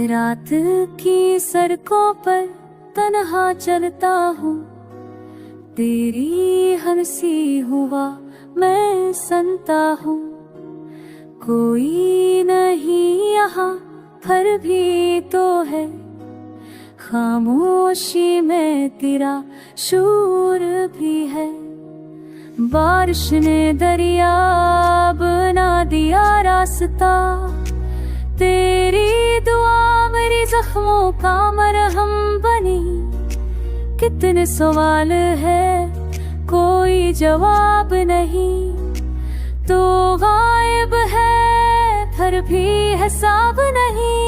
रात की सड़कों पर तन्हा चलता हूँ, तेरी हंसी हुआ मैं सुनता हूँ। कोई नहीं यहाँ फिर भी तो है, खामोशी में तेरा शोर भी है। बारिश ने दरिया बना दिया रास्ता, तेरी दुआ मेरी जख्मों का मरहम बनी। कितने सवाल है कोई जवाब नहीं, तो गायब है फिर भी हिसाब नहीं।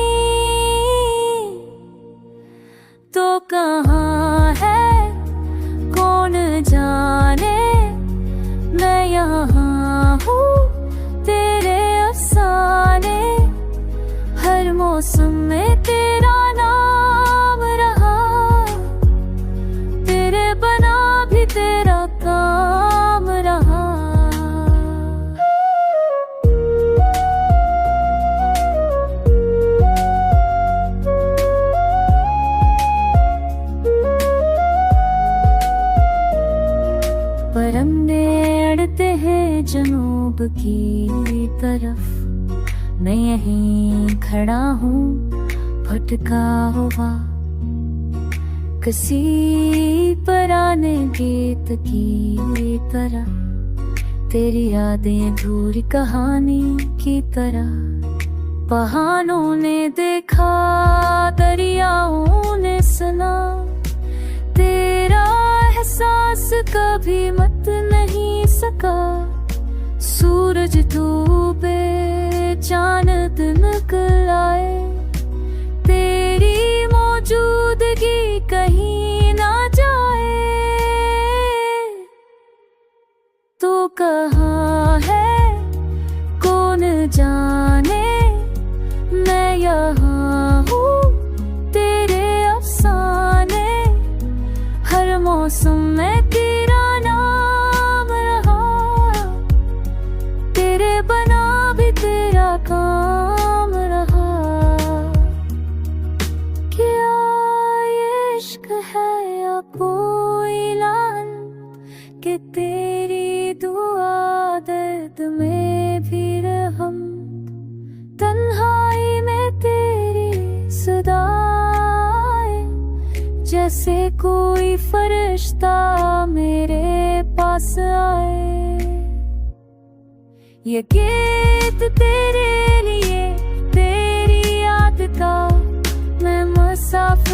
तो कहाँ है कौन जाने, मैं यहाँ हूँ तेरे अफसाने। हर मौसम में तेरा नाम रहा, तेरे बना भी तेरा काम रहा। परंदे अड़ते हैं जनूब की तरफ, मैं यहीं खड़ा हूँ भटका हुआ, किसी पुराने गीत की तरह। तेरी यादें अधूरी कहानी की तरह, बहानों ने देखा दरियाओं ने सुना। तेरा एहसास कभी मत नहीं सका, सूरज डूबे चांद निकल आए। तेरी मौजूदगी कहीं ना जाए, तो कहाँ है कौन जाने, मैं यहाँ हूँ तेरे अफसाने। हर मौसम में तेरा नाम रहा, तेरे बना भी तेरा काम रहा। क्या ये इश्क है या कोई लान, कि तेरी दुआ दर्द में भी रहम। तन्हाई में तेरी सदाएं, जैसे कोई फरिश्ता मेरे पास आए। ये गीत तेरे लिए, तेरी याद का मैं मुसाफिर